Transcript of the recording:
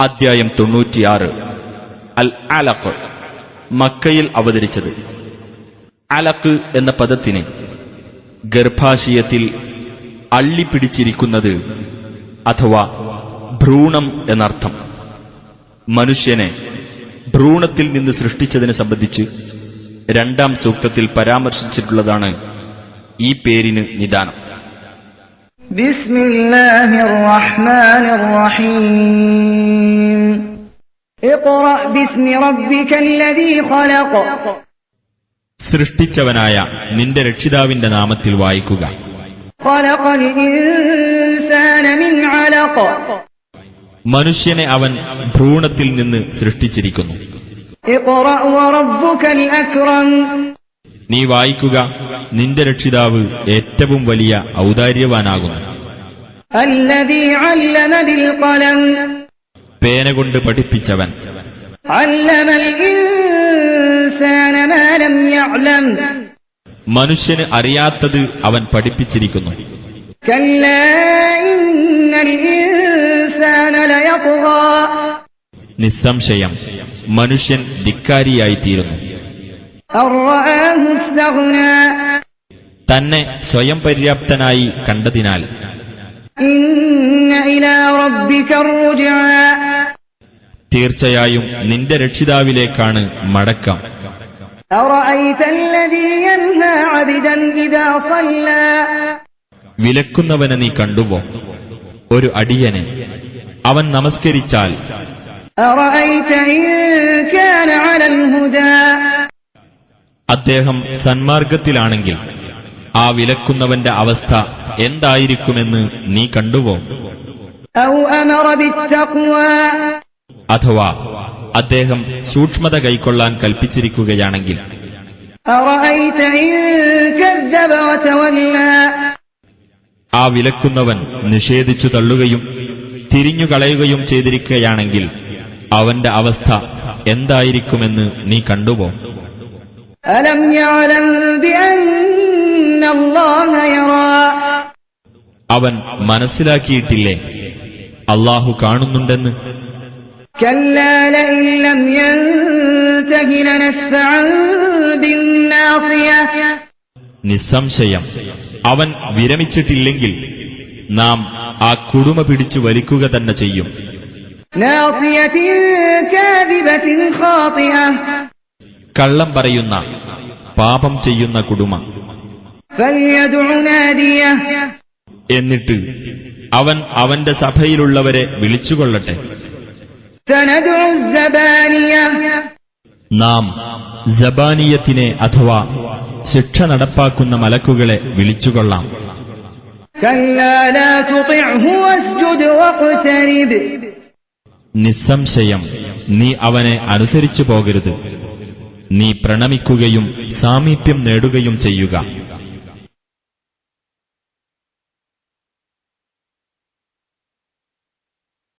അദ്ധ്യായം 96 അൽ അലഖ്, മക്കയിൽ അവതരിച്ചത്. അലഖ് എന്ന പദത്തിന് ഗർഭാശയത്തിൽ അള്ളിപ്പിടിച്ചിരിക്കുന്നത് അഥവാ ഭ്രൂണം എന്നർത്ഥം. മനുഷ്യനെ ഭ്രൂണത്തിൽ നിന്ന് സൃഷ്ടിച്ചതിനെ സംബന്ധിച്ച് 2-ാം സൂക്തത്തിൽ പരാമർശിച്ചിട്ടുള്ളതാണ് ഈ പേരിന് നിദാനം. ബിസ്മില്ലാഹിർ റഹ്മാനിർ റഹീം. ഇഖ്റ ബിസ്മി റബ്ബികല്ലദീ ഖലഖ. സൃഷ്ടിച്ചവനായ നിന്റെ രക്ഷിതാവിന്റെ നാമത്തിൽ വായിക്കുക. ഖലഖൽ ഇൻസാന മിൻ അലഖ. മനുഷ്യനെ അവൻ ഭ്രൂണത്തിൽ നിന്ന് സൃഷ്ടിച്ചിരിക്കുന്നു. ഇഖ്റ വറബ്ബുകൽ അക്രം. നീ വായിക്കുക, നിന്റെ രക്ഷിതാവ് ഏറ്റവും വലിയ ഔദാര്യവാനാകുന്നു. അല്ലദീ അല്ലമ ബിൽ ഖലം. പേന കൊണ്ട് പഠിപ്പിച്ചവൻ. അല്ലമൽ ഇൻസാന മാ ലം യഅലം. മനുഷ്യന് അറിയാത്തത് അവൻ പഠിപ്പിച്ചിരിക്കുന്നു. കല്ലാ ഇന്നൽ ഇൻസാന ലയത്ഗാ. നിസ്സംശയം മനുഷ്യൻ ധിക്കാരിയായിത്തീരുന്നു. അർറആഹു ഇസ്തഗ്നാ. തന്നെ സ്വയം പര്യാപ്തനായി കണ്ടതിനാൽ. ഇന്ന ഇലാ റബ്ബിക റുജ്ആ. തീർച്ചയായും നിന്റെ രക്ഷിതാവിലേക്കാണ് മടക്കം. അറഅയ്ത അല്ലദീ യൻഹാ അബ്ദൻ ഇദാ സല്ലാ. വിലക്കുന്നവനെ നീ കണ്ടുവോ? ഒരു അടിയനെ അവൻ നമസ്കരിച്ചാൽ. അറഅയ്ത ഇൻ കാന അലൽ ഹുദാ. അദ്ദേഹം സന്മാർഗത്തിലാണെങ്കിൽ ആ വിലക്കുന്നവന്റെ അവസ്ഥ എന്തായിരിക്കുമെന്ന് നീ കണ്ടുവോ? ഔ അമറ ബിത്തഖ്വാ. അഥവാ അദ്ദേഹം സൂക്ഷ്മത കൈക്കൊള്ളാൻ കൽപ്പിച്ചിരിക്കുകയാണെങ്കിൽ. അറഅയ്ത ഇൻ കദ്ദബ വതവല്ലാ. ആ വിലക്കുന്നവൻ നിഷേധിച്ചു തള്ളുകയും തിരിഞ്ഞുകളയുകയും ചെയ്തിരിക്കുകയാണെങ്കിൽ അവന്റെ അവസ്ഥ എന്തായിരിക്കുമെന്ന് നീ കണ്ടുവോ? അലം യഅലം ബിഅന്ന അല്ലാഹ യറാ. അവൻ മനസ്സിലാക്കിയിട്ടില്ലേ അല്ലാഹു കാണുന്നുണ്ടെന്ന്? കല്ലാ ലഇൻ ലം യൻതഹി ലനസ്ഫഅൻ ബിന്നാസിയ. നിസ്സംശയം അവൻ വിരമിച്ചിട്ടില്ലെങ്കിൽ നാം ആ കുടുമ പിടിച്ചു വലിക്കുക തന്നെ ചെയ്യും. നാസിയത്തിൻ കാദിബത്തിൻ ഖാതിഅ. കള്ളം പറയുന്ന, പാപം ചെയ്യുന്ന കുടുമ. ഫൽയദ്ഉ നാദിയ. എന്നിട്ട് അവൻ അവന്റെ സഭയിലുള്ളവരെ വിളിച്ചുകൊള്ളട്ടെ. സനദ്ഉ സബാനിയ. നാം സബാനിയത്തിനെ അഥവാ ശിക്ഷ നടപ്പാക്കുന്ന മലക്കുകളെ വിളിച്ചുകൊള്ളാം. കല്ലാ ലാ തുതിഅഹു വസ്ജുദ് വഖ്തരിബ്. നിസ്സംശയം നീ അവനെ അനുസരിച്ചു പോകരുത്. നീ പ്രണമിക്കുകയും സാമീപ്യം നേടുകയും ചെയ്യുക.